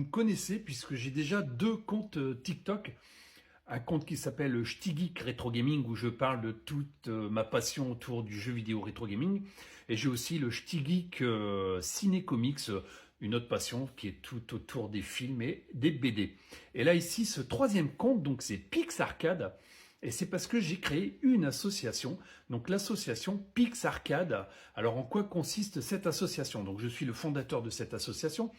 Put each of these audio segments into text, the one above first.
connaissez puisque j'ai déjà 2 comptes TikTok. Un compte qui s'appelle Ch'tigeek Retro Gaming où je parle de toute ma passion autour du jeu vidéo Retro Gaming. Et j'ai aussi le Ch'tigeek Ciné Comics, une autre passion qui est tout autour des films et des BD. Et là ici, ce 3e compte, donc c'est Pixarcade. Et c'est parce que j'ai créé une association, donc l'association Pixarcade. Alors en quoi consiste cette association? Donc je suis le fondateur de cette association.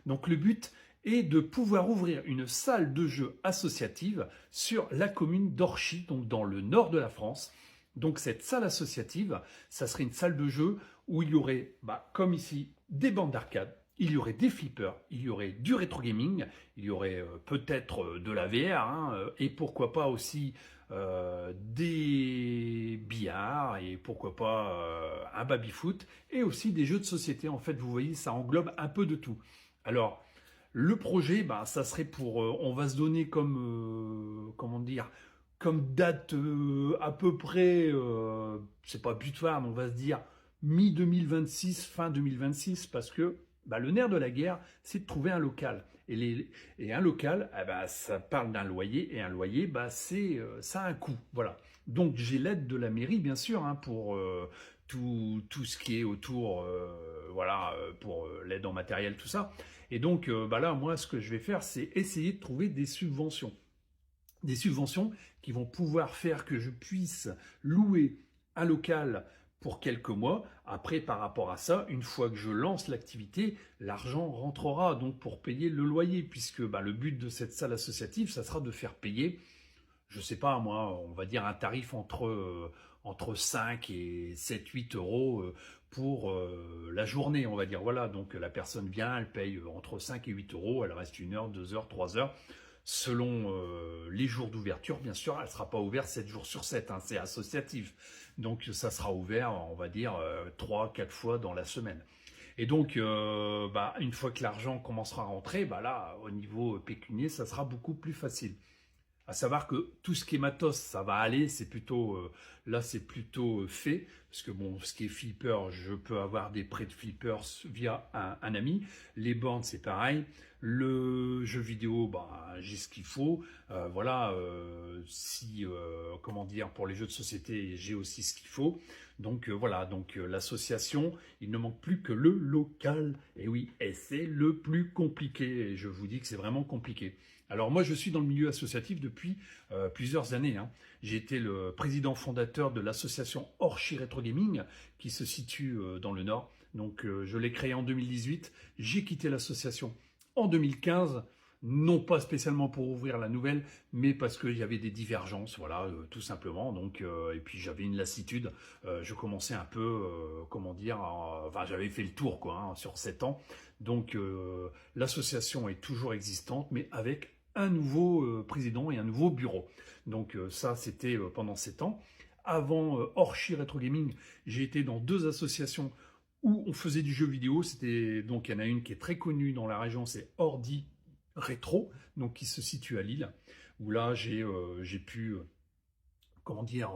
Donc le but est de pouvoir ouvrir une salle de jeu associative sur la commune d'Orchy, donc dans le nord de la France. Donc cette salle associative, ça serait une salle de jeu où il y aurait, comme ici, des bandes d'arcade, il y aurait des flippers, il y aurait du rétro gaming, il y aurait peut-être de la VR, et pourquoi pas aussi des billards, et pourquoi pas un baby-foot, et aussi des jeux de société. En fait, vous voyez, ça englobe un peu de tout. Alors, le projet, ça serait pour, on va se donner comme, comment dire, comme date à peu près, c'est pas butoir, mais on va se dire mi-2026, fin 2026, parce que le nerf de la guerre, c'est de trouver un local. Et un local, ça parle d'un loyer, et un loyer, ça a un coût. Voilà. Donc j'ai l'aide de la mairie, bien sûr, pour tout ce qui est autour, pour l'aide en matériel, tout ça. Et donc là, moi, ce que je vais faire, c'est essayer de trouver des subventions. Des subventions qui vont pouvoir faire que je puisse louer un local pour quelques mois. Après, par rapport à ça, une fois que je lance l'activité, l'argent rentrera donc pour payer le loyer, puisque le but de cette salle associative, ça sera de faire payer, je sais pas moi, on va dire un tarif entre 5 et 7, 8 euros pour la journée, on va dire. Voilà, donc la personne vient, elle paye entre 5 et 8 euros, elle reste 1 heure, 2 heures, 3 heures. Selon les jours d'ouverture, bien sûr, elle ne sera pas ouverte 7 jours sur 7, c'est associatif. Donc ça sera ouvert, on va dire, 3-4 fois dans la semaine. Et donc, une fois que l'argent commencera à rentrer, là, au niveau pécunier, ça sera beaucoup plus facile. À savoir que tout ce qui est matos, ça va aller, c'est plutôt, là c'est plutôt fait, parce que bon, ce qui est flipper, je peux avoir des prêts de flippers via un ami, les bornes c'est pareil, le jeu vidéo, j'ai ce qu'il faut, voilà, comment dire, pour les jeux de société, j'ai aussi ce qu'il faut, donc voilà, donc l'association, il ne manque plus que le local, et oui, et c'est le plus compliqué, et je vous dis que c'est vraiment compliqué. Alors moi, je suis dans le milieu associatif depuis plusieurs années. J'ai été le président fondateur de l'association Orchy Retro Gaming, qui se situe dans le Nord. Donc je l'ai créée en 2018. J'ai quitté l'association en 2015, non pas spécialement pour ouvrir la nouvelle, mais parce qu'il y avait des divergences, voilà, tout simplement. Donc, et puis j'avais une lassitude. Je commençais un peu, comment dire, j'avais fait le tour, quoi, sur 7 ans. Donc l'association est toujours existante, mais avec un nouveau président et un nouveau bureau. Donc ça, c'était pendant 7 ans. Avant Orchy Retro Gaming, j'ai été dans 2 associations où on faisait du jeu vidéo. C'était donc, il y en a une qui est très connue dans la région, c'est Ordi Rétro, donc qui se situe à Lille, où là j'ai pu comment dire,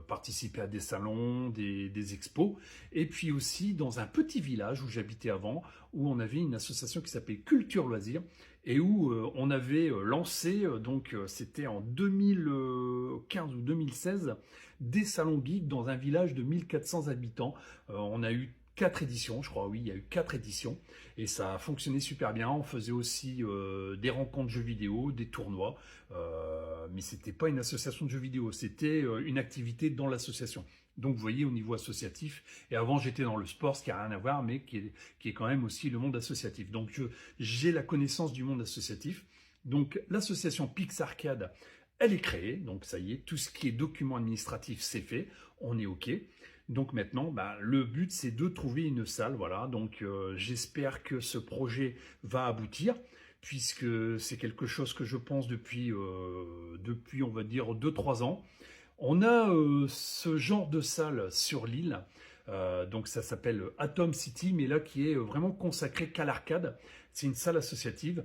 participer à des salons, des expos, et puis aussi dans un petit village où j'habitais avant, où on avait une association qui s'appelait Culture Loisirs, et où on avait lancé, c'était en 2015 ou 2016, des salons geeks dans un village de 1400 habitants. On a eu 4 éditions, je crois, oui, il y a eu 4 éditions, et ça a fonctionné super bien. On faisait aussi des rencontres jeux vidéo, des tournois, mais c'était pas une association de jeux vidéo, c'était une activité dans l'association. Donc vous voyez, au niveau associatif, et avant j'étais dans le sport, ce qui n'a rien à voir, mais qui est quand même aussi le monde associatif. Donc j'ai la connaissance du monde associatif. Donc l'association Pixarcade, elle est créée, donc ça y est, tout ce qui est document administratif, c'est fait, on est OK. Donc maintenant, le but, c'est de trouver une salle, voilà. Donc j'espère que ce projet va aboutir, puisque c'est quelque chose que je pense depuis, on va dire, 2-3 ans. On a ce genre de salle sur l'île, donc ça s'appelle Atom City, mais là qui est vraiment consacré qu'à l'arcade. C'est une salle associative.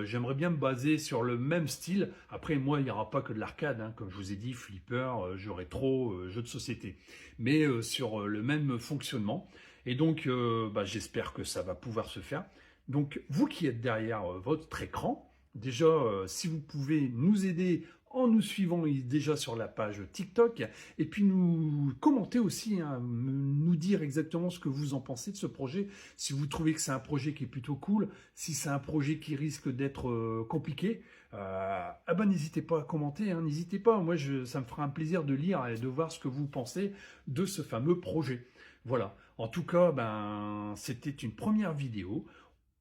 J'aimerais bien me baser sur le même style. Après, moi, il n'y aura pas que de l'arcade, comme je vous ai dit, flipper, jeux rétro, jeux de société, mais sur le même fonctionnement. Et donc, j'espère que ça va pouvoir se faire. Donc, vous qui êtes derrière votre écran, déjà, si vous pouvez nous aider en nous suivant déjà sur la page TikTok, et puis nous commenter aussi, hein, nous dire exactement ce que vous en pensez de ce projet, si vous trouvez que c'est un projet qui est plutôt cool, si c'est un projet qui risque d'être compliqué, ah ben n'hésitez pas à commenter, hein, n'hésitez pas, moi ça me fera un plaisir de lire et de voir ce que vous pensez de ce fameux projet. Voilà, en tout cas, ben, c'était une première vidéo,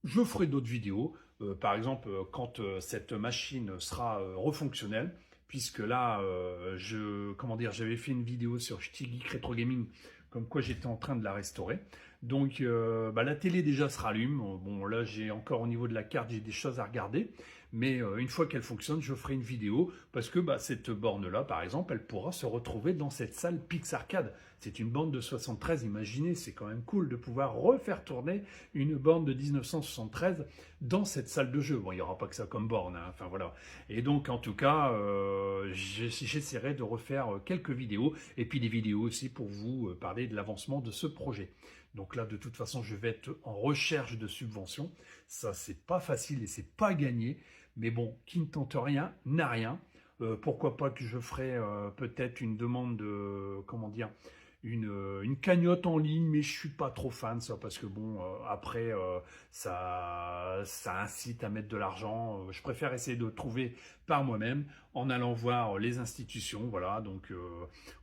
je ferai d'autres vidéos, par exemple, quand cette machine sera refonctionnelle, puisque là, j'avais fait une vidéo sur Stigeek Retro Gaming, comme quoi j'étais en train de la restaurer. Donc, la télé déjà se rallume. Bon, là, j'ai encore au niveau de la carte, j'ai des choses à regarder. Mais une fois qu'elle fonctionne, je ferai une vidéo parce que cette borne-là, par exemple, elle pourra se retrouver dans cette salle Pixarcade. C'est une borne de 73, imaginez, c'est quand même cool de pouvoir refaire tourner une borne de 1973 dans cette salle de jeu. Bon, il n'y aura pas que ça comme borne, hein, enfin voilà. Et donc, en tout cas, j'essaierai de refaire quelques vidéos et puis des vidéos aussi pour vous parler de l'avancement de ce projet. Donc là, de toute façon, je vais être en recherche de subventions. Ça, c'est pas facile et c'est pas gagné. Mais bon, qui ne tente rien n'a rien. Pourquoi pas que je ferai peut-être une demande de, comment dire, une cagnotte en ligne, mais je suis pas trop fan de ça parce que bon, après, ça incite à mettre de l'argent. Je préfère essayer de trouver par moi-même en allant voir les institutions. Voilà, donc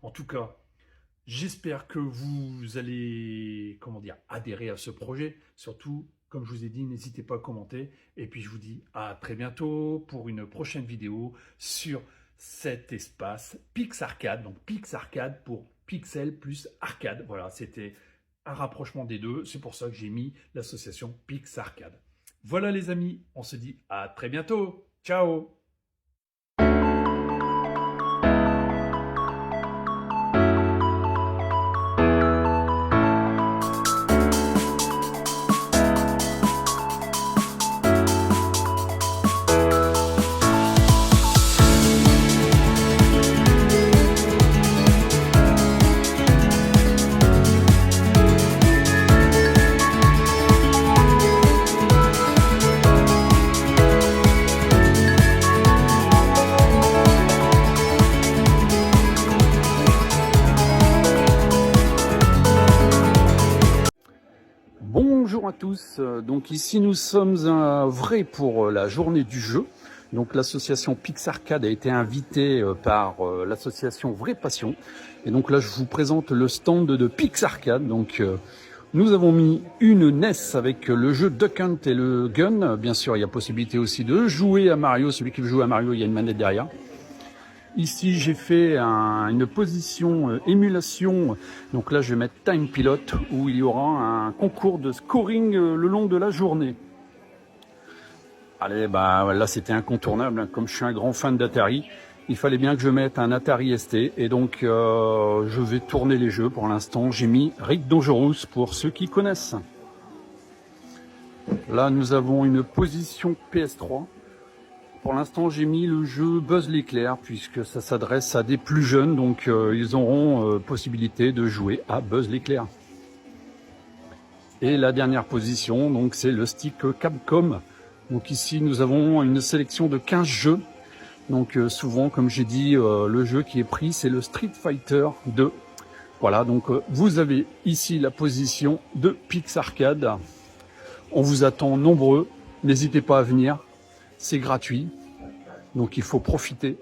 en tout cas, j'espère que vous allez, comment dire, adhérer à ce projet. Surtout, comme je vous ai dit, n'hésitez pas à commenter. Et puis, je vous dis à très bientôt pour une prochaine vidéo sur cet espace Pixarcade. Donc, Pixarcade pour Pixel plus Arcade. Voilà, c'était un rapprochement des deux. C'est pour ça que j'ai mis l'association Pixarcade. Voilà les amis, on se dit à très bientôt. Ciao! Bonjour à tous, donc ici nous sommes un vrai pour la journée du jeu. Donc l'association Pixarcade a été invitée par l'association Vraie Passion. Et donc là je vous présente le stand de Pixarcade. Donc nous avons mis une NES avec le jeu Duck Hunt et le Gun. Bien sûr il y a possibilité aussi de jouer à Mario, celui qui veut jouer à Mario il y a une manette derrière. Ici, j'ai fait une position émulation. Donc là, je vais mettre Time Pilot où il y aura un concours de scoring le long de la journée. Allez, là, c'était incontournable. Comme je suis un grand fan d'Atari, il fallait bien que je mette un Atari ST. Et donc, je vais tourner les jeux. Pour l'instant, j'ai mis Rick Dangerous pour ceux qui connaissent. Là, nous avons une position PS3. Pour l'instant, j'ai mis le jeu Buzz l'éclair puisque ça s'adresse à des plus jeunes, donc ils auront possibilité de jouer à Buzz l'éclair. Et la dernière position, donc c'est le stick Capcom. Donc ici, nous avons une sélection de 15 jeux. Donc souvent, comme j'ai dit, le jeu qui est pris, c'est le Street Fighter 2. Voilà, donc vous avez ici la position de Pixarcade. On vous attend nombreux. N'hésitez pas à venir. C'est gratuit, donc il faut profiter.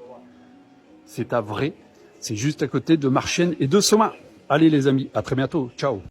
C'est à Vraie, c'est juste à côté de Marchienne et de Sommin. Allez les amis, à très bientôt, ciao.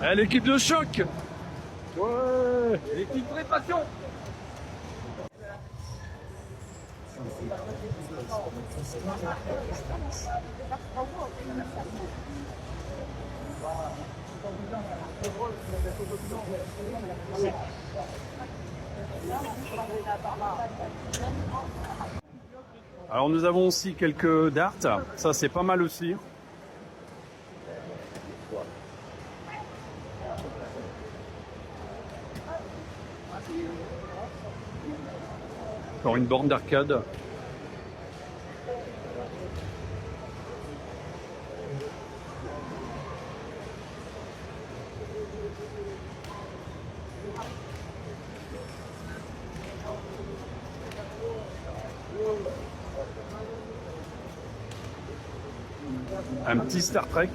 Eh, l'équipe de choc. Ouais. L'équipe vraie passion. Alors nous avons aussi quelques darts, ça c'est pas mal aussi. Encore une borne d'arcade. Un petit Star Trek.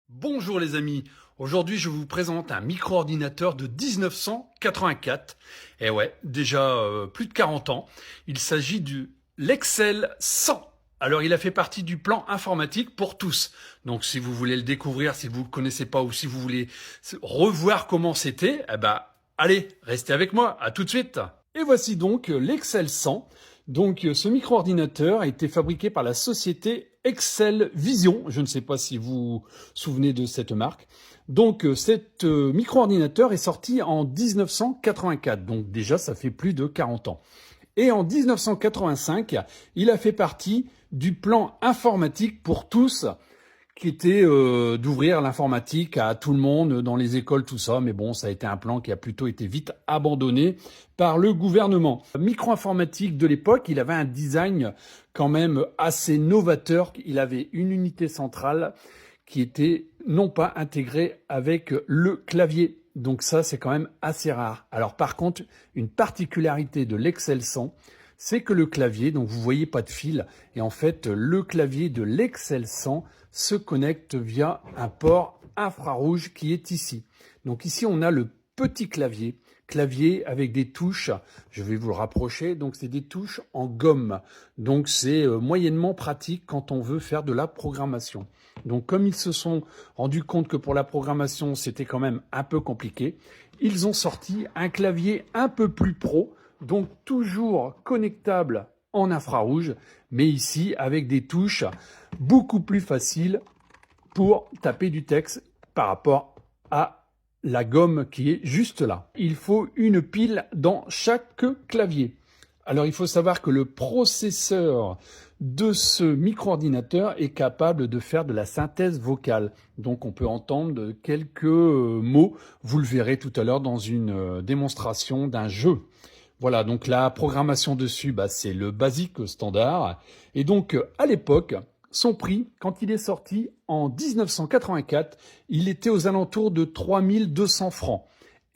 Bonjour les amis, aujourd'hui je vous présente un micro-ordinateur de 1984. Et ouais, déjà plus de 40 ans. Il s'agit du l'Excel 100. Alors il a fait partie du plan informatique pour tous. Donc si vous voulez le découvrir, si vous ne le connaissez pas ou si vous voulez revoir comment c'était, eh ben allez, restez avec moi, à tout de suite. Et voici donc l'Excel 100. Donc ce micro-ordinateur a été fabriqué par la société Excel Vision. Je ne sais pas si vous vous souvenez de cette marque. Donc cet micro-ordinateur est sorti en 1984. Donc déjà ça fait plus de 40 ans. Et en 1985, il a fait partie du plan informatique pour tous qui était d'ouvrir l'informatique à tout le monde dans les écoles, tout ça. Mais bon, ça a été un plan qui a plutôt été vite abandonné par le gouvernement. Micro-informatique de l'époque, il avait un design quand même assez novateur. Il avait une unité centrale qui était non pas intégrée avec le clavier. Donc ça, c'est quand même assez rare. Alors par contre, une particularité de l'Excel 100, c'est que le clavier, donc vous voyez pas de fil, et en fait, le clavier de l'Excel 100 se connecte via un port infrarouge qui est ici. Donc ici, on a le petit clavier avec des touches, je vais vous le rapprocher, donc c'est des touches en gomme. Donc c'est moyennement pratique quand on veut faire de la programmation. Donc comme ils se sont rendus compte que pour la programmation, c'était quand même un peu compliqué, ils ont sorti un clavier un peu plus pro, donc toujours connectable en infrarouge, mais ici avec des touches beaucoup plus faciles pour taper du texte par rapport à la gomme qui est juste là. Il faut une pile dans chaque clavier. Alors il faut savoir que le processeur de ce micro-ordinateur est capable de faire de la synthèse vocale. Donc on peut entendre quelques mots, vous le verrez tout à l'heure dans une démonstration d'un jeu. Voilà, donc la programmation dessus, c'est le basique standard. Et donc à l'époque, son prix, quand il est sorti en 1984, il était aux alentours de 3200 francs.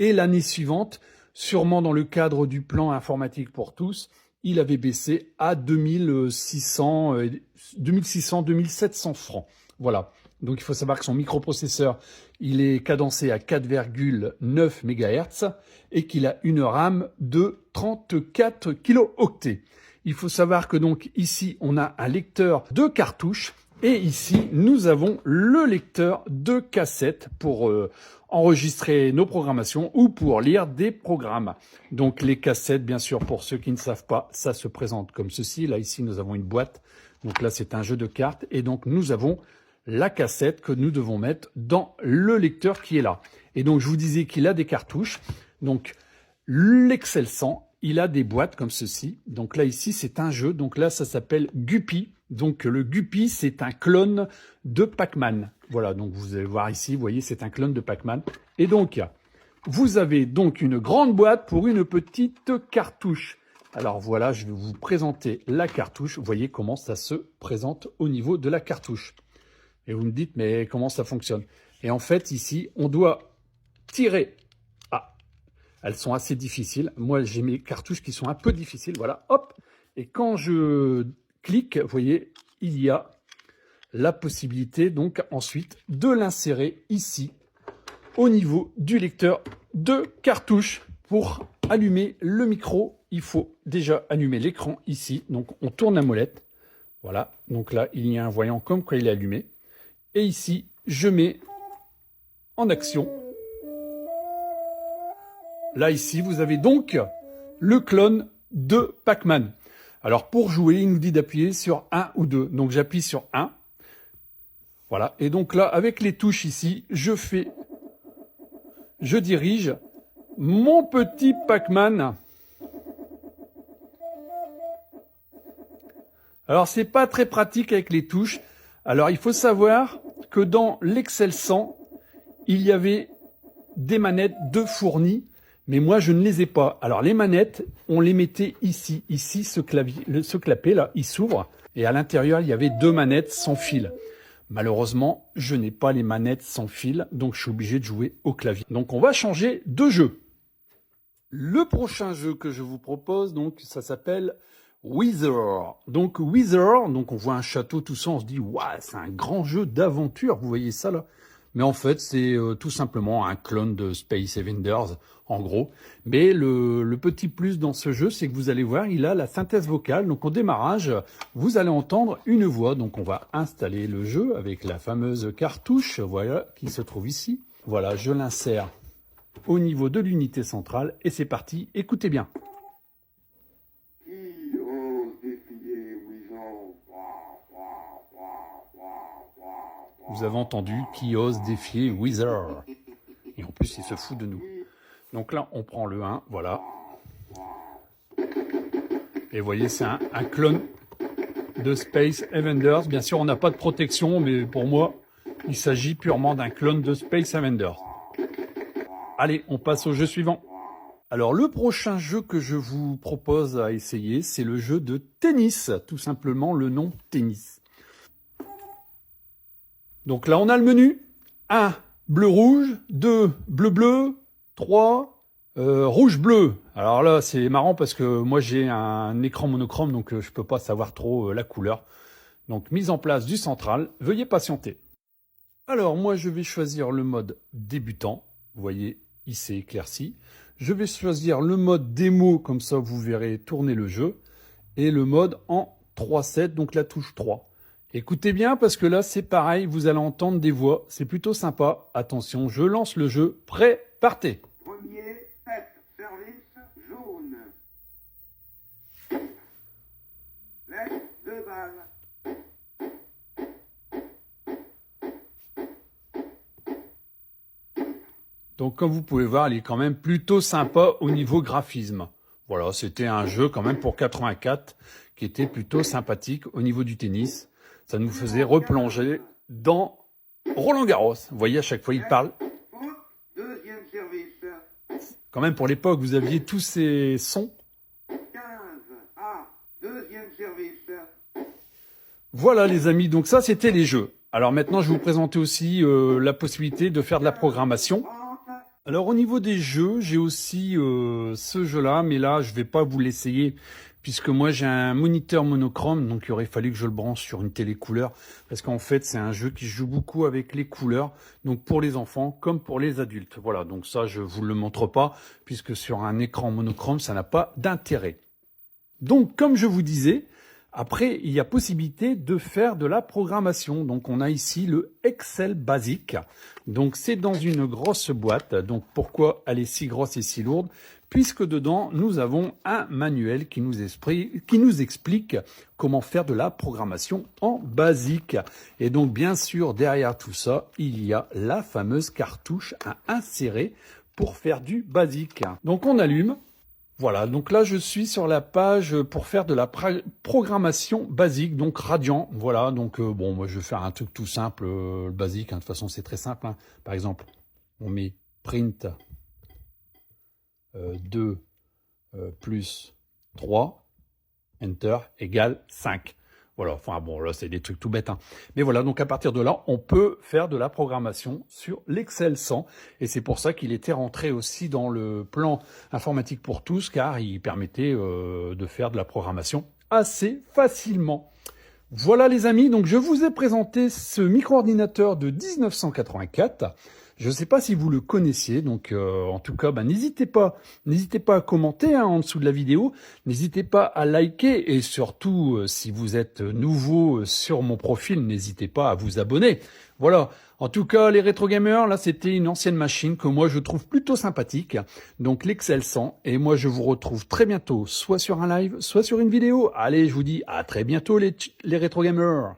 Et l'année suivante, sûrement dans le cadre du plan informatique pour tous, il avait baissé à 2700 francs. Voilà. Donc il faut savoir que son microprocesseur, il est cadencé à 4,9 MHz et qu'il a une RAM de 34 kilooctets. Il faut savoir que donc ici, on a un lecteur de cartouches et ici, nous avons le lecteur de cassette pour enregistrer nos programmations ou pour lire des programmes. Donc les cassettes, bien sûr, pour ceux qui ne savent pas, ça se présente comme ceci. Là, ici, nous avons une boîte. Donc là, c'est un jeu de cartes et donc nous avons la cassette que nous devons mettre dans le lecteur qui est là. Et donc, je vous disais qu'il a des cartouches. Donc, l'Excel 100, il a des boîtes comme ceci. Donc là, ici, c'est un jeu. Donc là, ça s'appelle Guppy. Donc le Guppy, c'est un clone de Pac-Man. Voilà, donc vous allez voir ici, vous voyez, c'est un clone de Pac-Man. Et donc, vous avez donc une grande boîte pour une petite cartouche. Alors voilà, je vais vous présenter la cartouche. Vous voyez comment ça se présente au niveau de la cartouche. Et vous me dites, mais comment ça fonctionne? Et en fait, ici, on doit tirer. Ah, elles sont assez difficiles. Moi, j'ai mes cartouches qui sont un peu difficiles. Voilà, hop. Et quand je clique, vous voyez, il y a la possibilité, donc, ensuite, de l'insérer ici, au niveau du lecteur de cartouche. Pour allumer le micro, il faut déjà allumer l'écran ici. Donc, on tourne la molette. Voilà. Donc là, il y a un voyant comme quoi il est allumé. Et ici, je mets en action. Là, ici, vous avez donc le clone de Pac-Man. Alors, pour jouer, il nous dit d'appuyer sur 1 ou 2. Donc, j'appuie sur 1. Voilà. Et donc là, avec les touches ici, je dirige mon petit Pac-Man. Alors, c'est pas très pratique avec les touches. Alors, il faut savoir que dans l'Excel 100, il y avait des manettes de fournies, mais moi, je ne les ai pas. Alors, les manettes, on les mettait ici. Ici, ce clapet, là, il s'ouvre. Et à l'intérieur, il y avait 2 manettes sans fil. Malheureusement, je n'ai pas les manettes sans fil, donc je suis obligé de jouer au clavier. Donc, on va changer de jeu. Le prochain jeu que je vous propose, donc, ça s'appelle Wither. Donc Wither, donc on voit un château, tout ça, on se dit waouh, c'est un grand jeu d'aventure, vous voyez ça là. Mais en fait, c'est tout simplement un clone de Space Invaders, en gros. Mais le petit plus dans ce jeu, c'est que vous allez voir, il a la synthèse vocale. Donc au démarrage, vous allez entendre une voix. Donc on va installer le jeu avec la fameuse cartouche, voilà, qui se trouve ici. Voilà, je l'insère au niveau de l'unité centrale et c'est parti, écoutez bien. Vous avez entendu qui ose défier Wither. Et en plus, il se fout de nous. Donc là, on prend le 1, voilà. Et vous voyez, c'est un clone de Space Invaders. Bien sûr, on n'a pas de protection, mais pour moi, Il s'agit purement d'un clone de Space Invaders. Allez, on passe au jeu suivant. Alors, le prochain jeu que je vous propose à essayer, c'est le jeu de tennis. Tout simplement, le nom tennis. Donc là, on a le menu. 1, bleu-rouge. 2, bleu-bleu. 3, rouge-bleu. Alors là, c'est marrant parce que moi, j'ai un écran monochrome, donc je peux pas savoir trop la couleur. Donc, mise en place du central. Veuillez patienter. Alors, moi, je vais choisir le mode débutant. Vous voyez, il s'est éclairci. Je vais choisir le mode démo, comme ça vous verrez tourner le jeu. Et le mode en 3-7, donc la touche 3. Écoutez bien parce que là c'est pareil, vous allez entendre des voix, c'est plutôt sympa. Attention, je lance le jeu, prêt, partez. Premier set, service jaune. Laisse 2 balles. Donc comme vous pouvez voir, il est quand même plutôt sympa au niveau graphisme. Voilà, c'était un jeu quand même pour 84 qui était plutôt sympathique au niveau du tennis. Ça nous faisait replonger dans Roland-Garros. Vous voyez, à chaque fois, il parle. Deuxième service. Quand même, pour l'époque, vous aviez tous ces sons. 15 à deuxième service. Voilà, les amis. Donc ça, c'était les jeux. Alors maintenant, je vais vous présenter aussi la possibilité de faire de la programmation. Alors au niveau des jeux, j'ai aussi ce jeu-là, mais là, je vais pas vous l'essayer puisque moi j'ai un moniteur monochrome, donc il aurait fallu que je le branche sur une télé couleur, parce qu'en fait c'est un jeu qui joue beaucoup avec les couleurs, donc pour les enfants comme pour les adultes. Voilà, donc ça je vous le montre pas, puisque sur un écran monochrome ça n'a pas d'intérêt. Donc comme je vous disais, après il y a possibilité de faire de la programmation. Donc on a ici le Excel basique. Donc c'est dans une grosse boîte. Donc pourquoi elle est si grosse et si lourde? Puisque dedans, nous avons un manuel qui nous explique comment faire de la programmation en basique. Et donc, bien sûr, derrière tout ça, il y a la fameuse cartouche à insérer pour faire du basique. Donc, on allume. Voilà, donc là, je suis sur la page pour faire de la programmation basique, donc Radiant. Voilà, donc bon, moi, je vais faire un truc tout simple, basique. Hein. De toute façon, c'est très simple. Hein. Par exemple, on met print 2 plus 3, Enter, égale 5. Voilà, enfin bon, là c'est des trucs tout bêtes. Hein. Mais voilà, donc à partir de là, on peut faire de la programmation sur l'Excel 100. Et c'est pour ça qu'il était rentré aussi dans le plan informatique pour tous, car il permettait de faire de la programmation assez facilement. Voilà les amis, donc je vous ai présenté ce micro-ordinateur de 1984. Je ne sais pas si vous le connaissiez, donc en tout cas, n'hésitez pas à commenter en dessous de la vidéo, n'hésitez pas à liker et surtout, si vous êtes nouveau sur mon profil, n'hésitez pas à vous abonner. Voilà, en tout cas, les rétro gamers, là, c'était une ancienne machine que moi, je trouve plutôt sympathique, donc l'Excel 100, et moi, je vous retrouve très bientôt, soit sur un live, soit sur une vidéo. Allez, je vous dis à très bientôt, les rétro gamers.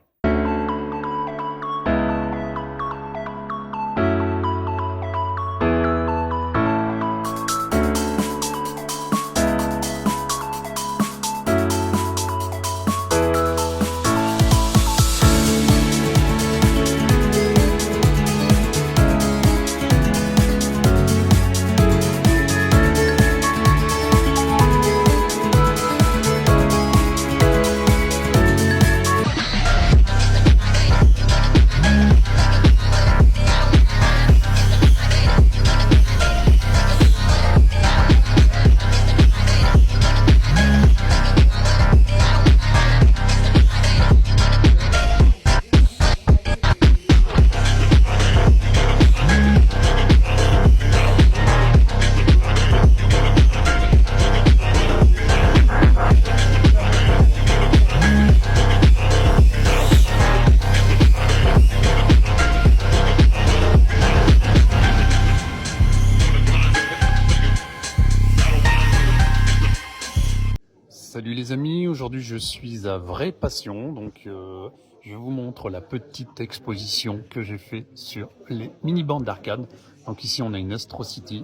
Salut les amis, aujourd'hui je suis à Vraie Passion, donc je vous montre la petite exposition que j'ai fait sur les mini-bandes d'arcade. Donc ici on a une Astro City,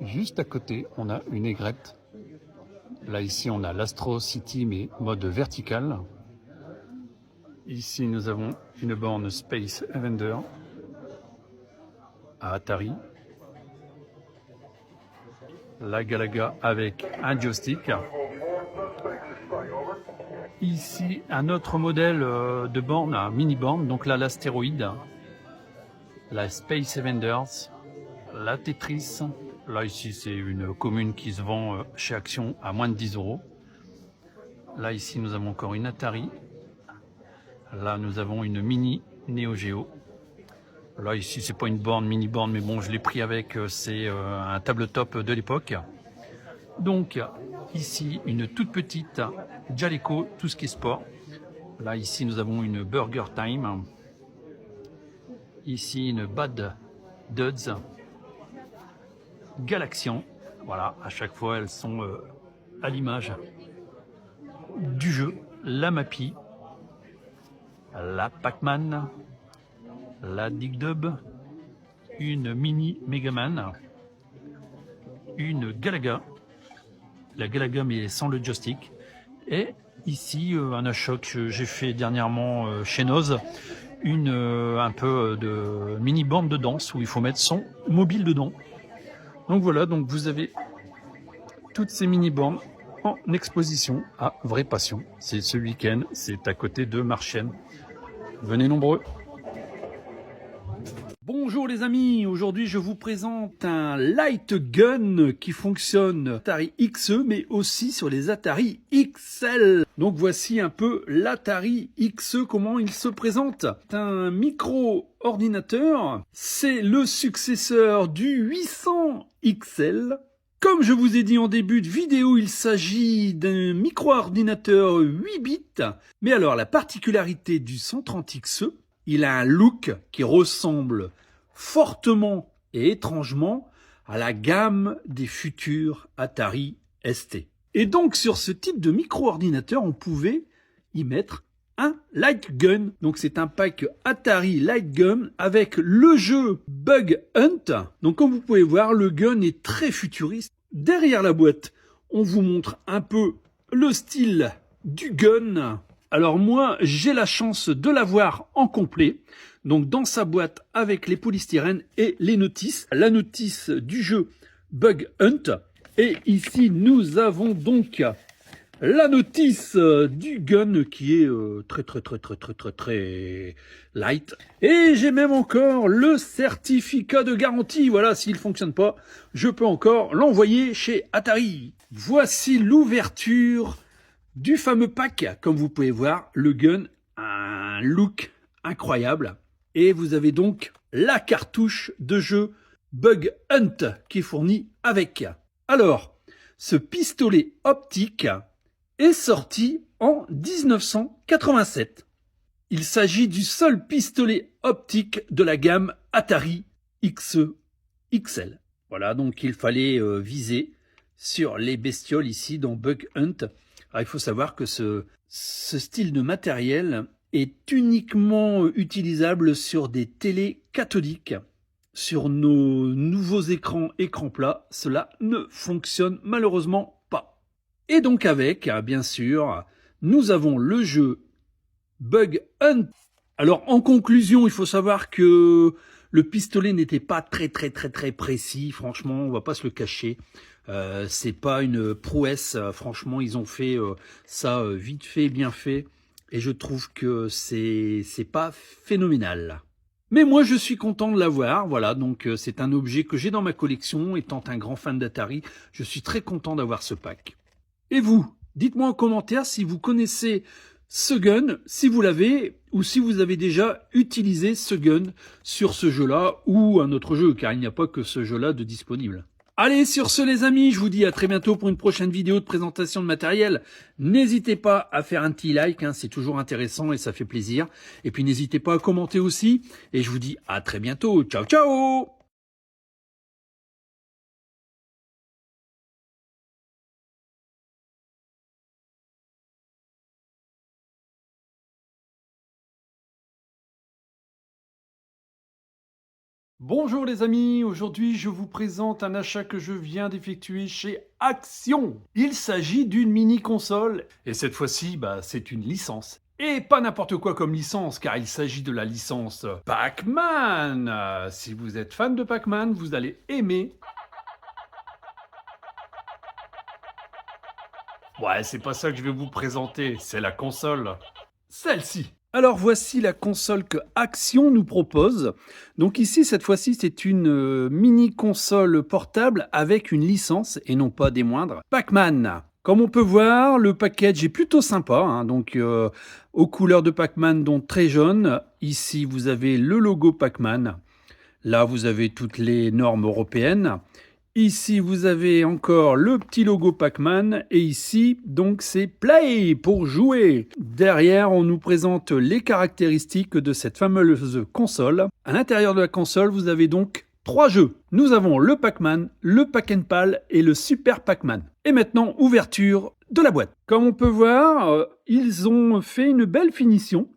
juste à côté on a une aigrette. Là ici on a l'Astro City mais mode vertical. Ici, nous avons une borne Space Avenger à Atari. La Galaga avec un joystick. Ici, un autre modèle de borne, un mini-borne, donc là, l'astéroïde, la Space Avengers, la Tetris. Là, ici, c'est une commune qui se vend chez Action à moins de 10 €. Là, ici, nous avons encore une Atari. Là, nous avons une mini Neo Geo. Là, ici, c'est pas une borne, mini-borne, mais bon, je l'ai pris avec, c'est un tabletop de l'époque. Donc, ici, une toute petite Jaleco, tout ce qui est sport. Là, ici, nous avons une Burger Time. Ici, une Bad Duds. Galaxian. Voilà, à chaque fois, elles sont à l'image du jeu. La Mappy. La Pac-Man. La Dig Dub. Une mini Megaman. Une Galaga. La Galaga mais sans le joystick. Et ici un achat que j'ai fait dernièrement chez Noz, un peu de mini bande de danse où il faut mettre son mobile dedans. Donc voilà, donc vous avez toutes ces mini bornes en exposition à Vraie Passion. C'est ce week-end, c'est à côté de Marchienne. Venez nombreux. Bonjour les amis, aujourd'hui je vous présente un light gun qui fonctionne Atari XE mais aussi sur les Atari XL. Donc voici un peu l'Atari XE, comment il se présente. C'est un micro-ordinateur, c'est le successeur du 800 XL. Comme je vous ai dit en début de vidéo, il s'agit d'un micro-ordinateur 8 bits. Mais alors la particularité du 130 XE, il a un look qui ressemble fortement et étrangement à la gamme des futurs Atari ST. Et donc sur ce type de micro-ordinateur, on pouvait y mettre un Light Gun. Donc c'est un pack Atari Light Gun avec le jeu Bug Hunt. Donc comme vous pouvez voir, le gun est très futuriste. Derrière la boîte, on vous montre un peu le style du gun. Alors moi, j'ai la chance de l'avoir en complet, donc dans sa boîte avec les polystyrènes et les notices, la notice du jeu Bug Hunt. Et ici, nous avons donc la notice du gun qui est très light. Et j'ai même encore le certificat de garantie. Voilà, s'il ne fonctionne pas, je peux encore l'envoyer chez Atari. Voici l'ouverture du fameux pack. Comme vous pouvez voir, le gun a un look incroyable. Et vous avez donc la cartouche de jeu Bug Hunt qui est fournie avec. Alors, ce pistolet optique est sorti en 1987. Il s'agit du seul pistolet optique de la gamme Atari XE XL. Voilà, donc il fallait viser sur les bestioles ici dans Bug Hunt. Alors, il faut savoir que ce style de matériel est uniquement utilisable sur des télés cathodiques. Sur nos nouveaux écrans plats, cela ne fonctionne malheureusement pas. Et donc avec, bien sûr, nous avons le jeu Bug Hunt. Alors en conclusion, il faut savoir que le pistolet n'était pas très précis, franchement, on va pas se le cacher. C'est pas une prouesse, franchement, ils ont fait ça vite fait, bien fait, et je trouve que c'est pas phénoménal. Mais moi, je suis content de l'avoir, voilà, donc c'est un objet que j'ai dans ma collection, étant un grand fan d'Atari, je suis très content d'avoir ce pack. Et vous, dites-moi en commentaire si vous connaissez ce gun, si vous l'avez, ou si vous avez déjà utilisé ce gun sur ce jeu-là, ou un autre jeu, car il n'y a pas que ce jeu-là de disponible. Allez, sur ce les amis, je vous dis à très bientôt pour une prochaine vidéo de présentation de matériel. N'hésitez pas à faire un petit like, hein, c'est toujours intéressant et ça fait plaisir. Et puis n'hésitez pas à commenter aussi. Et je vous dis à très bientôt. Ciao, ciao! Bonjour les amis, aujourd'hui je vous présente un achat que je viens d'effectuer chez Action. Il s'agit d'une mini console et cette fois-ci c'est une licence. Et pas n'importe quoi comme licence, car il s'agit de la licence Pac-Man. Si vous êtes fan de Pac-Man, vous allez aimer. Ouais, c'est pas ça que je vais vous présenter, c'est la console. Celle-ci. Alors voici la console que Action nous propose. Donc ici, cette fois-ci, c'est une mini console portable avec une licence, et non pas des moindres, Pac-Man. Comme on peut voir, le package est plutôt sympa, hein, donc aux couleurs de Pac-Man, donc très jaune. Ici, vous avez le logo Pac-Man. Là, vous avez toutes les normes européennes. Ici, vous avez encore le petit logo Pac-Man. Et ici, donc, c'est Play pour jouer. Derrière, on nous présente les caractéristiques de cette fameuse console. À l'intérieur de la console, vous avez donc 3 jeux. Nous avons le Pac-Man, le Pac-and-Pal et le Super Pac-Man. Et maintenant, ouverture de la boîte. Comme on peut voir, ils ont fait une belle finition,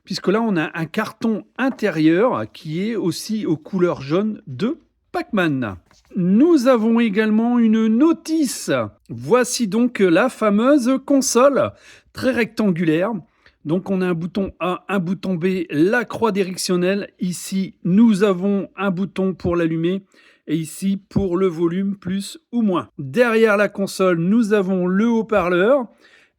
puisque là, on a un carton intérieur qui est aussi aux couleurs jaunes de Pac-Man. Nous avons également une notice. Voici donc la fameuse console, très rectangulaire. Donc on a un bouton A, un bouton B, la croix directionnelle. Ici, nous avons un bouton pour l'allumer. Et ici, pour le volume, plus ou moins. Derrière la console, nous avons le haut-parleur.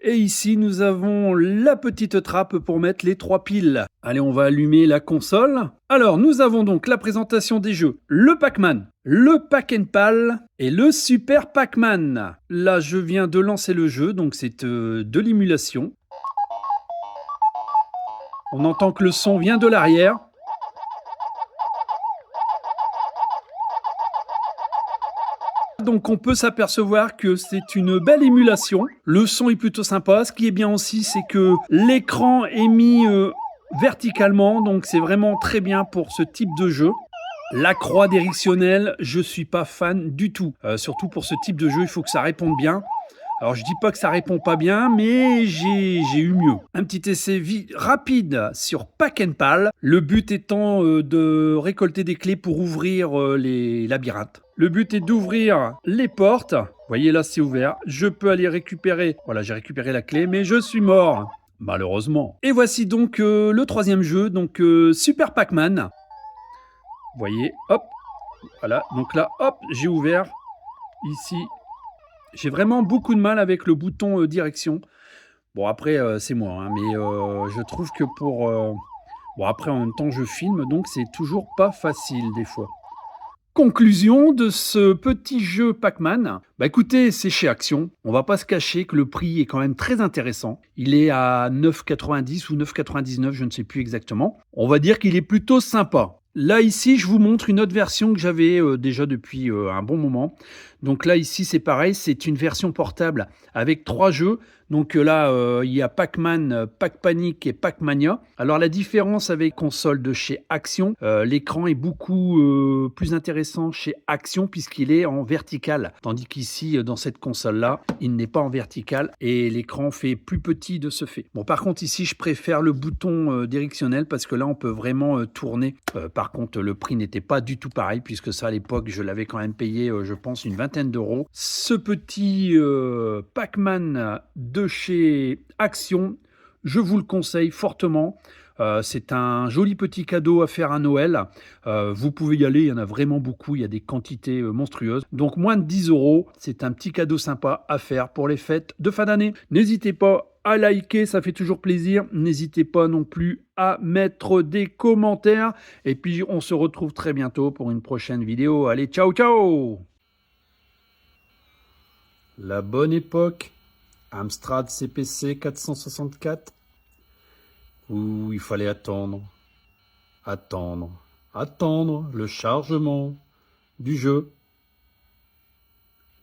Et ici, nous avons la petite trappe pour mettre les 3 piles. Allez, on va allumer la console. Alors, nous avons donc la présentation des jeux. Le Pac-Man, le Pac-and-Pal et le Super Pac-Man. Là, je viens de lancer le jeu, donc c'est de l'émulation. On entend que le son vient de l'arrière. Donc on peut s'apercevoir que c'est une belle émulation. Le son est plutôt sympa. Ce qui est bien aussi, c'est que l'écran est mis verticalement. Donc c'est vraiment très bien pour ce type de jeu. La croix directionnelle, je suis pas fan du tout. Surtout pour ce type de jeu, il faut que ça réponde bien. Alors je dis pas que ça répond pas bien, mais j'ai eu mieux. Un petit essai rapide sur Pac-and-Pal. Le but étant de récolter des clés pour ouvrir les labyrinthes. Le but est d'ouvrir les portes. Vous voyez là, c'est ouvert. Je peux aller récupérer. Voilà, j'ai récupéré la clé, mais je suis mort. Malheureusement. Et voici donc le troisième jeu, donc Super Pac-Man. Vous voyez, hop. Voilà, donc là, hop, j'ai ouvert. Ici, j'ai vraiment beaucoup de mal avec le bouton direction. Bon, après, c'est moi, hein, mais je trouve que pour... Bon, après, en même temps, je filme, donc c'est toujours pas facile des fois. Conclusion de ce petit jeu Pac-Man. Bah écoutez, c'est chez Action. On va pas se cacher que le prix est quand même très intéressant. Il est à 9,90 ou 9,99, je ne sais plus exactement. On va dire qu'il est plutôt sympa. Là, ici, je vous montre une autre version que j'avais déjà depuis un bon moment. Donc là, ici, c'est pareil, c'est une version portable avec 3 jeux. Donc là, il y a Pac-Man, Pac-Panic et Pac-Mania. Alors la différence avec console de chez Action, l'écran est beaucoup plus intéressant chez Action puisqu'il est en vertical. Tandis qu'ici, dans cette console-là, il n'est pas en vertical et l'écran fait plus petit de ce fait. Bon, par contre, ici, je préfère le bouton directionnel parce que là, on peut vraiment tourner. Par contre, le prix n'était pas du tout pareil puisque ça, à l'époque, je l'avais quand même payé, je pense, une vingtaine d'euros. Ce petit Pac-Man de chez Action, je vous le conseille fortement. C'est un joli petit cadeau à faire à Noël. Vous pouvez y aller, il y en a vraiment beaucoup, il y a des quantités monstrueuses. Donc moins de 10 euros, c'est un petit cadeau sympa à faire pour les fêtes de fin d'année. N'hésitez pas à liker, ça fait toujours plaisir. N'hésitez pas non plus à mettre des commentaires. Et puis on se retrouve très bientôt pour une prochaine vidéo. Allez, ciao ciao! La bonne époque, Amstrad CPC 464, où il fallait attendre le chargement du jeu.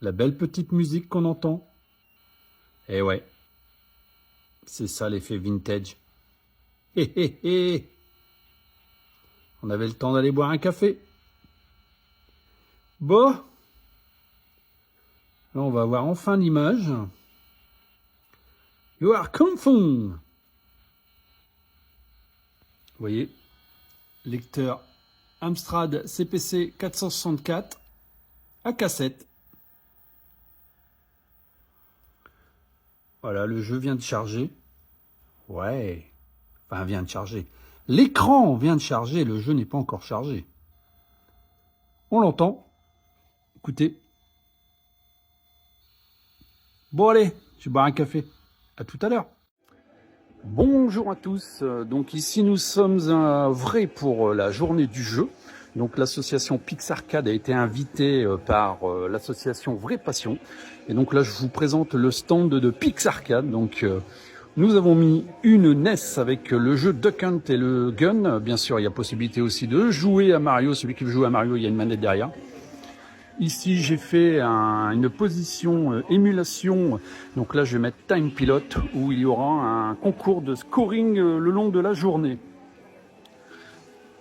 La belle petite musique qu'on entend. Eh ouais, c'est ça l'effet vintage. Hé hé hé. On avait le temps d'aller boire un café. Bon. Là, on va voir enfin l'image. You are Kung Fu. Vous voyez, lecteur Amstrad CPC 464 à cassette. Voilà, le jeu vient de charger. Ouais. Enfin, vient de charger. L'écran vient de charger, le jeu n'est pas encore chargé. On l'entend. Écoutez. Bon allez, je vais boire un café. À tout à l'heure. Bonjour à tous. Donc ici nous sommes un vrai pour la journée du jeu. Donc l'association Pixarcade a été invitée par l'association Vraie Passion. Et donc là je vous présente le stand de Pixarcade. Donc nous avons mis une NES avec le jeu Duck Hunt et le Gun. Bien sûr il y a possibilité aussi de jouer à Mario. Celui qui veut jouer à Mario, il y a une manette derrière. Ici, j'ai fait une position émulation. Donc là, je vais mettre Time Pilot où il y aura un concours de scoring le long de la journée.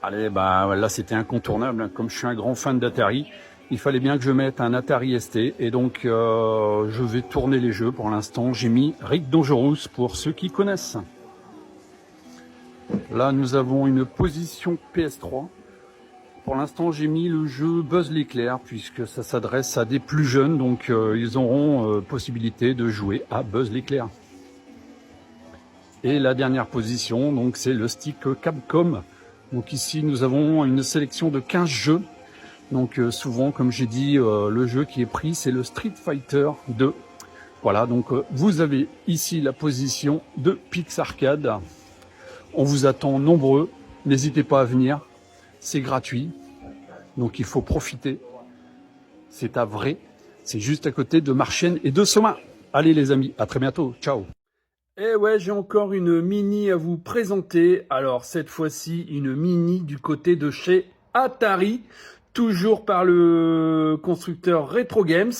Allez, bah là, c'était incontournable. Comme je suis un grand fan d'Atari, il fallait bien que je mette un Atari ST. Et donc, je vais tourner les jeux. Pour l'instant, j'ai mis Rick Dangerous pour ceux qui connaissent. Là, nous avons une position PS3. Pour l'instant, j'ai mis le jeu Buzz l'éclair puisque ça s'adresse à des plus jeunes, donc ils auront possibilité de jouer à Buzz l'éclair. Et la dernière position, donc c'est le stick Capcom. Donc ici, nous avons une sélection de 15 jeux. Donc souvent, comme j'ai dit, le jeu qui est pris, c'est le Street Fighter 2. Voilà, donc vous avez ici la position de Pixarcade. On vous attend nombreux. N'hésitez pas à venir. C'est gratuit, donc il faut profiter. C'est à Vraie, c'est juste à côté de Marchienne et de Sommin. Allez les amis, à très bientôt, ciao. Et ouais, j'ai encore une mini à vous présenter. Alors cette fois-ci, une mini du côté de chez Atari, toujours par le constructeur Retro Games,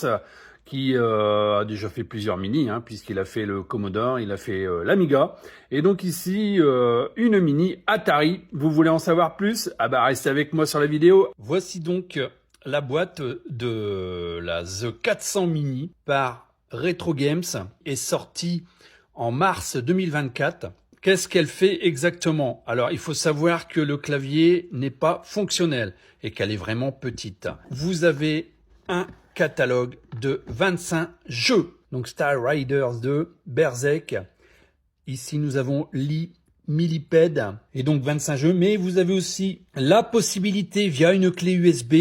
qui a déjà fait plusieurs mini, puisqu'il a fait le Commodore, il a fait l'Amiga. Et donc ici, une mini Atari. Vous voulez en savoir plus? Ah bah restez avec moi sur la vidéo. Voici donc la boîte de la The 400 Mini par Retro Games, est sortie en mars 2024. Qu'est-ce qu'elle fait exactement? Alors, il faut savoir que le clavier n'est pas fonctionnel et qu'elle est vraiment petite. Vous avez un catalogue de 25 jeux. Donc Star Riders 2, Berserk. Ici, nous avons Lee, Millipede et donc 25 jeux. Mais vous avez aussi la possibilité, via une clé USB,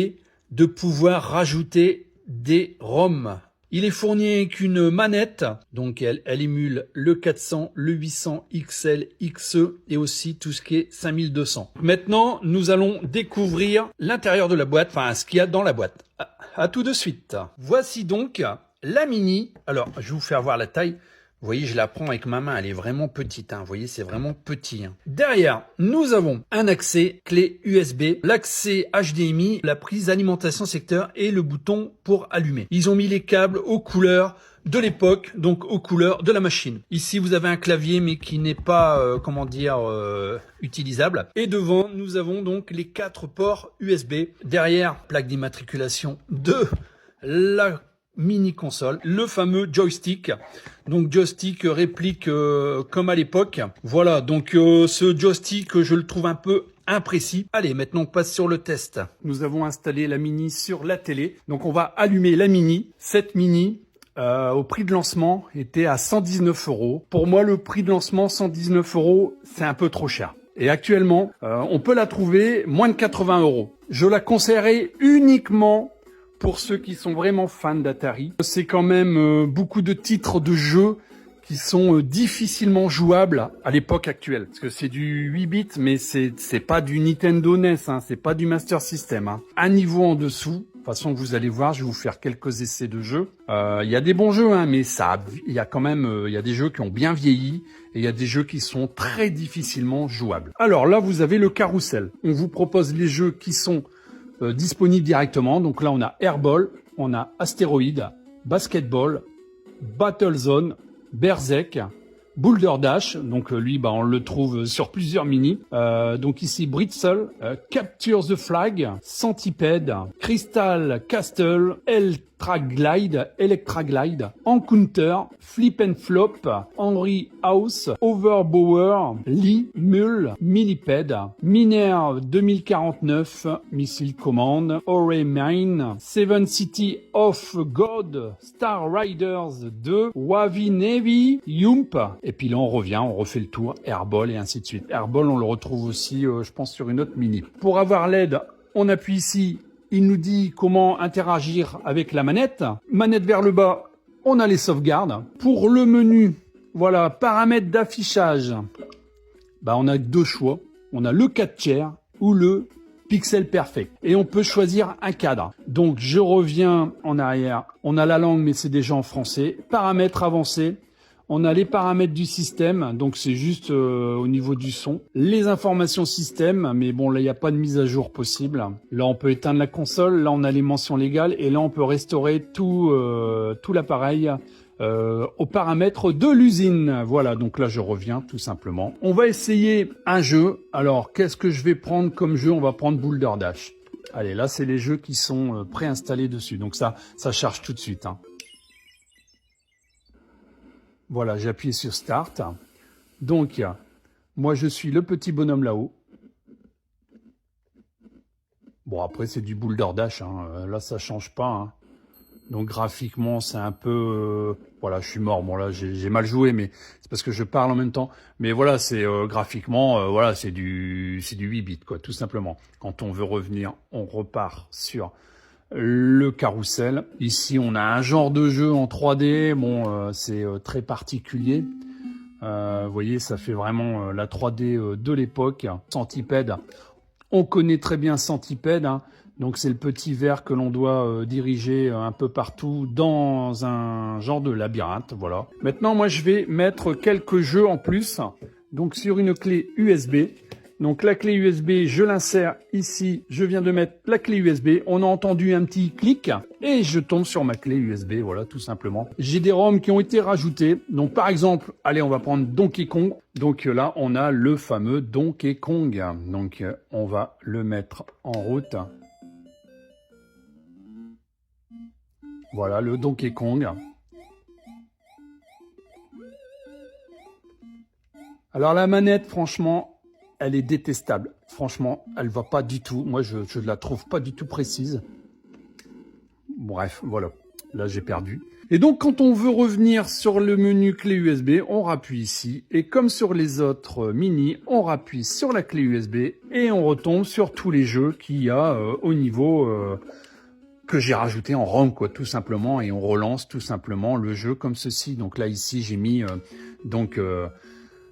de pouvoir rajouter des ROM. Il est fourni avec une manette, donc elle émule le 400, le 800, XL, XE et aussi tout ce qui est 5200. Maintenant, nous allons découvrir l'intérieur de la boîte, enfin ce qu'il y a dans la boîte. À tout de suite. Voici donc la mini. Alors, je vais vous faire voir la taille. Vous voyez, je la prends avec ma main, elle est vraiment petite. Vous voyez, c'est vraiment petit. Derrière, nous avons un accès clé USB, l'accès HDMI, la prise alimentation secteur et le bouton pour allumer. Ils ont mis les câbles aux couleurs de l'époque, donc aux couleurs de la machine. Ici, vous avez un clavier, mais qui n'est pas, utilisable. Et devant, nous avons donc les 4 ports USB. Derrière, plaque d'immatriculation de la mini console, le fameux joystick. Donc joystick réplique comme à l'époque. Voilà, donc ce joystick, je le trouve un peu imprécis. Allez, maintenant on passe sur le test. Nous avons installé la mini sur la télé. Donc on va allumer la mini. Cette mini, au prix de lancement, était à 119 €. Pour moi, le prix de lancement, 119 €, c'est un peu trop cher. Et actuellement, on peut la trouver moins de 80 €. Je la conseillerais uniquement pour ceux qui sont vraiment fans d'Atari. C'est quand même beaucoup de titres de jeux qui sont difficilement jouables à l'époque actuelle. Parce que c'est du 8 bits, mais c'est pas du Nintendo NES, c'est pas du Master System. Un niveau en dessous. De toute façon, vous allez voir, je vais vous faire quelques essais de jeux. Il y a des bons jeux, mais il y a quand même, il y a des jeux qui ont bien vieilli et il y a des jeux qui sont très difficilement jouables. Alors là, vous avez le carrousel. On vous propose les jeux qui sont disponibles directement. Donc là, on a Airball, on a Astéroïde, Basketball, Battlezone, Berserk, Boulder Dash, donc lui, on le trouve sur plusieurs mini. Donc ici, Britzel, Capture the Flag, Centipede, Crystal Castle, El Electra Glide, Encounter, Flip and Flop, Henry House, Overbower, Lee, Mull, Millipede, Miner 2049, Missile Command, Ore Mine, Seven City of God, Star Riders 2, Wavi Navy, Yump, et puis là on revient, on refait le tour, Airball et ainsi de suite. Airball on le retrouve aussi, je pense, sur une autre mini. Pour avoir l'aide, on appuie ici. Il nous dit comment interagir avec la manette. Manette vers le bas, on a les sauvegardes. Pour le menu, voilà, paramètres d'affichage. Bah, on a deux choix. On a le 4 tiers ou le Pixel Perfect. Et on peut choisir un cadre. Donc, je reviens en arrière. On a la langue, mais c'est déjà en français. Paramètres avancés. On a les paramètres du système, donc c'est juste au niveau du son. Les informations système, mais bon là il n'y a pas de mise à jour possible. Là on peut éteindre la console, là on a les mentions légales et là on peut restaurer tout l'appareil aux paramètres de l'usine. Voilà, donc là je reviens tout simplement. On va essayer un jeu. Alors qu'est-ce que je vais prendre comme jeu? On va prendre Boulder Dash. Allez, là c'est les jeux qui sont préinstallés dessus, donc ça charge tout de suite. Hein. Voilà, j'ai appuyé sur Start. Donc, moi, je suis le petit bonhomme là-haut. Bon, après, c'est du Boulder Dash. Hein. Là, ça change pas. Hein. Donc, graphiquement, c'est un peu... Voilà, je suis mort. Bon, là, j'ai mal joué, mais c'est parce que je parle en même temps. Mais voilà, c'est graphiquement, voilà, c'est du 8 bits, quoi, tout simplement. Quand on veut revenir, on repart sur... le carrousel. Ici, on a un genre de jeu en 3D. Bon, c'est très particulier. Vous voyez, ça fait vraiment la 3D de l'époque. Centipede. On connaît très bien Centipede. Hein. Donc, c'est le petit verre que l'on doit diriger un peu partout dans un genre de labyrinthe. Voilà. Maintenant, moi, je vais mettre quelques jeux en plus. Donc, sur une clé USB. Donc la clé USB, je l'insère ici, je viens de mettre la clé USB, on a entendu un petit clic et je tombe sur ma clé USB, voilà tout simplement. J'ai des ROM qui ont été rajoutés, donc par exemple, allez on va prendre Donkey Kong, donc là on a le fameux Donkey Kong, donc on va le mettre en route. Voilà le Donkey Kong. Alors la manette franchement, elle est détestable. Franchement, elle va pas du tout. Moi, je la trouve pas du tout précise. Bref, voilà. Là, j'ai perdu. Et donc, quand on veut revenir sur le menu clé USB, on rappuie ici. Et comme sur les autres mini, on rappuie sur la clé USB et on retombe sur tous les jeux qu'il y a au niveau que j'ai rajouté en ROM, quoi, tout simplement. Et on relance tout simplement le jeu comme ceci. Donc là, ici, j'ai mis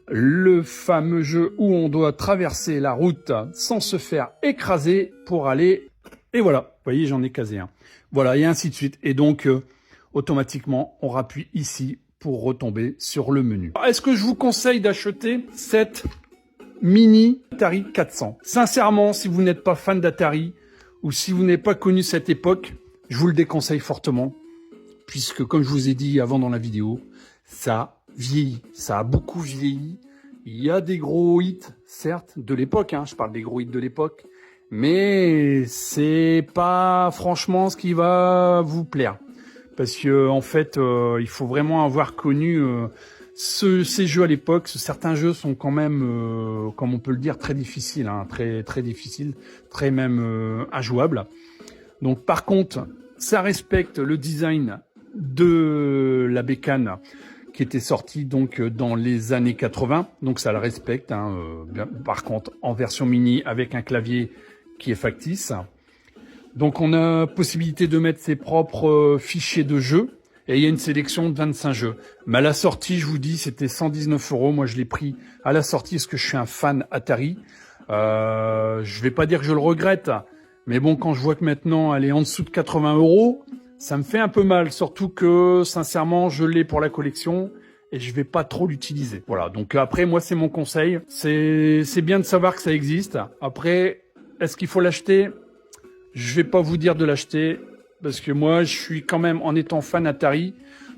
le fameux jeu où on doit traverser la route sans se faire écraser pour aller... Et voilà, vous voyez, j'en ai casé un. Voilà, et ainsi de suite. Et donc, automatiquement, on rappuie ici pour retomber sur le menu. Est-ce que je vous conseille d'acheter cette mini Atari 400? Sincèrement, si vous n'êtes pas fan d'Atari ou si vous n'avez pas connu cette époque, je vous le déconseille fortement. Puisque, comme je vous ai dit avant dans la vidéo, ça vieillit, ça a beaucoup vieilli. Il y a des gros hits, certes, de l'époque, hein, je parle des gros hits de l'époque, mais c'est pas franchement ce qui va vous plaire. Parce que en fait, il faut vraiment avoir connu ces jeux à l'époque. Certains jeux sont quand même, comme on peut le dire, très difficiles, hein, très difficiles, très même injouables. Donc par contre, ça respecte le design de la bécane qui était sorti donc dans les années 80, donc ça le respecte. Hein, par contre, en version mini avec un clavier qui est factice. Donc on a possibilité de mettre ses propres fichiers de jeu et il y a une sélection de 25 jeux. Mais à la sortie, je vous dis, c'était 119 €. Moi, je l'ai pris à la sortie parce que je suis un fan Atari. Je vais pas dire que je le regrette, mais bon, quand je vois que maintenant elle est en dessous de 80 €. Ça me fait un peu mal, surtout que, sincèrement, je l'ai pour la collection et je vais pas trop l'utiliser. Voilà, donc après, moi, c'est mon conseil. C'est bien de savoir que ça existe. Après, est-ce qu'il faut l'acheter? Je vais pas vous dire de l'acheter, parce que moi, je suis quand même, en étant fan Atari,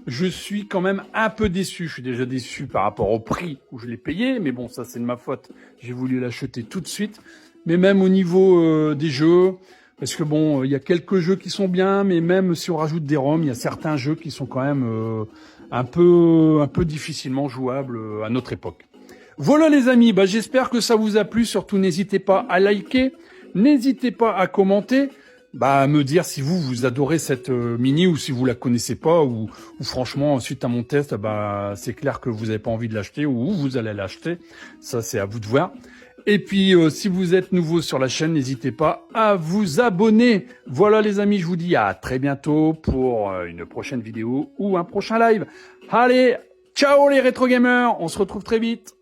je suis quand même un peu déçu. Je suis déjà déçu par rapport au prix où je l'ai payé, mais bon, ça, c'est de ma faute. J'ai voulu l'acheter tout de suite. Mais même au niveau des jeux... Parce que bon, il y a quelques jeux qui sont bien, mais même si on rajoute des ROM, il y a certains jeux qui sont quand même un peu difficilement jouables à notre époque. Voilà les amis, bah, j'espère que ça vous a plu. Surtout n'hésitez pas à liker, n'hésitez pas à commenter, bah, à me dire si vous adorez cette mini ou si vous la connaissez pas ou franchement suite à mon test, bah c'est clair que vous n'avez pas envie de l'acheter ou vous allez l'acheter. Ça c'est à vous de voir. Et puis si vous êtes nouveau sur la chaîne, n'hésitez pas à vous abonner. Voilà les amis, je vous dis à très bientôt pour une prochaine vidéo ou un prochain live. Allez, ciao les rétro gamers, on se retrouve très vite.